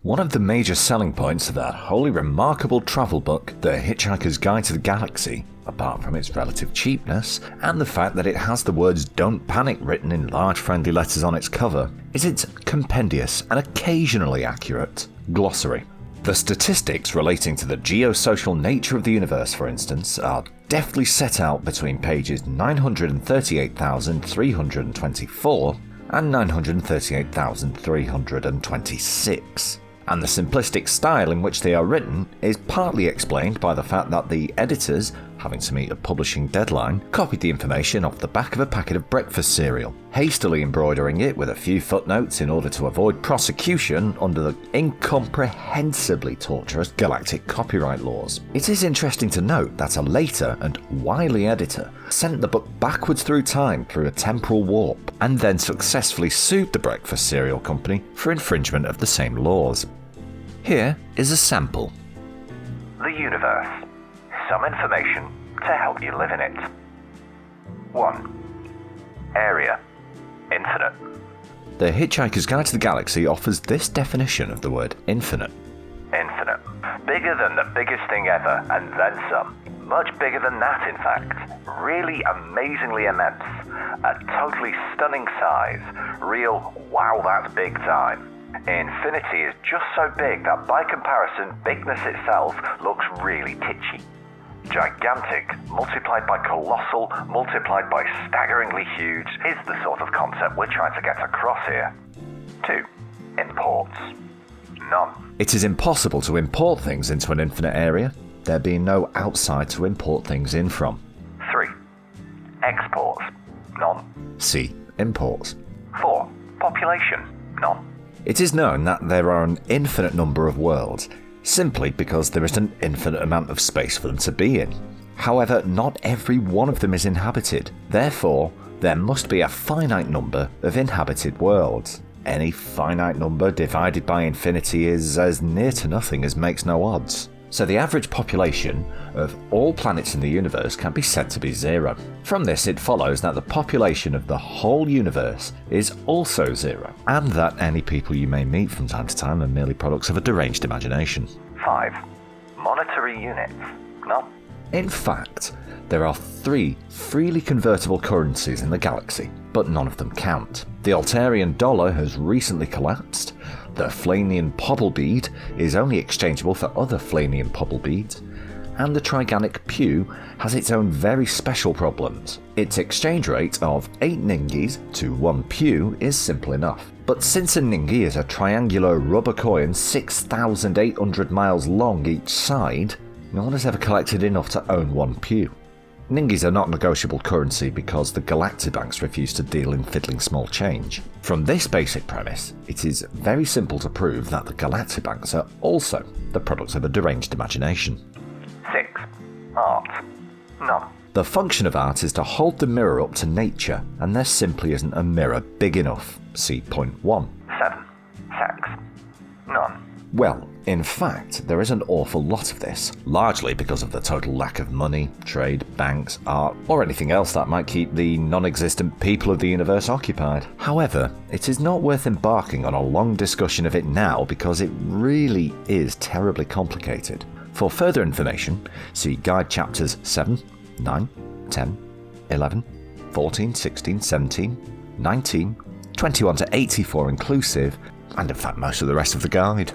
One of the major selling points of that wholly remarkable travel book, The Hitchhiker's Guide to the Galaxy, apart from its relative cheapness and the fact that it has the words "Don't Panic" written in large friendly letters on its cover, is its compendious and occasionally accurate glossary. The statistics relating to the geosocial nature of the universe, for instance, are deftly set out between pages 938,324 and 938,326. And the simplistic style in which they are written is partly explained by the fact that the editors, having to meet a publishing deadline, copied the information off the back of a packet of breakfast cereal, hastily embroidering it with a few footnotes in order to avoid prosecution under the incomprehensibly torturous galactic copyright laws. It is interesting to note that a later and wily editor sent the book backwards through time through a temporal warp, and then successfully sued the breakfast cereal company for infringement of the same laws. Here is a sample. The universe. Some information to help you live in it. 1. Area. Infinite. The Hitchhiker's Guide to the Galaxy offers this definition of the word infinite. Infinite. Bigger than the biggest thing ever, and then some. Much bigger than that, in fact. Really amazingly immense. A totally stunning size. Real, wow, that's big time. Infinity is just so big that by comparison, bigness itself looks really titchy. Gigantic, multiplied by colossal, multiplied by staggeringly huge, is the sort of concept we're trying to get across here. 2. Imports. None. It is impossible to import things into an infinite area, there being no outside to import things in from. 3. Exports. None. See imports. 4. Population. None. It is known that there are an infinite number of worlds, simply because there is an infinite amount of space for them to be in. However, not every one of them is inhabited. Therefore, there must be a finite number of inhabited worlds. Any finite number divided by infinity is as near to nothing as makes no odds. So the average population of all planets in the universe can be said to be 0. From this it follows that the population of the whole universe is also 0, and that any people you may meet from time to time are merely products of a deranged imagination. 5. Monetary units. None. In fact, there are 3 freely convertible currencies in the galaxy, but none of them count. The Altarian dollar has recently collapsed, the Flanian pobble bead is only exchangeable for other Flanian pobble beads, and the Triganic pew has its own very special problems. Its exchange rate of 8 ningis to 1 pew is simple enough. But since a ningi is a triangular rubber coin 6,800 miles long each side, no one has ever collected enough to own 1 pew. Ningis are not negotiable currency because the Galactibanks refuse to deal in fiddling small change. From this basic premise, it is very simple to prove that the Galactibanks are also the products of a deranged imagination. 6. Art. None. The function of art is to hold the mirror up to nature, and there simply isn't a mirror big enough. See point 1. 7. Sex. None. Well, in fact, there is an awful lot of this, largely because of the total lack of money, trade, banks, art, or anything else that might keep the non-existent people of the universe occupied. However, it is not worth embarking on a long discussion of it now because it really is terribly complicated. For further information, see guide chapters 7, 9, 10, 11, 14, 16, 17, 19, 21 to 84 inclusive, and in fact most of the rest of the guide.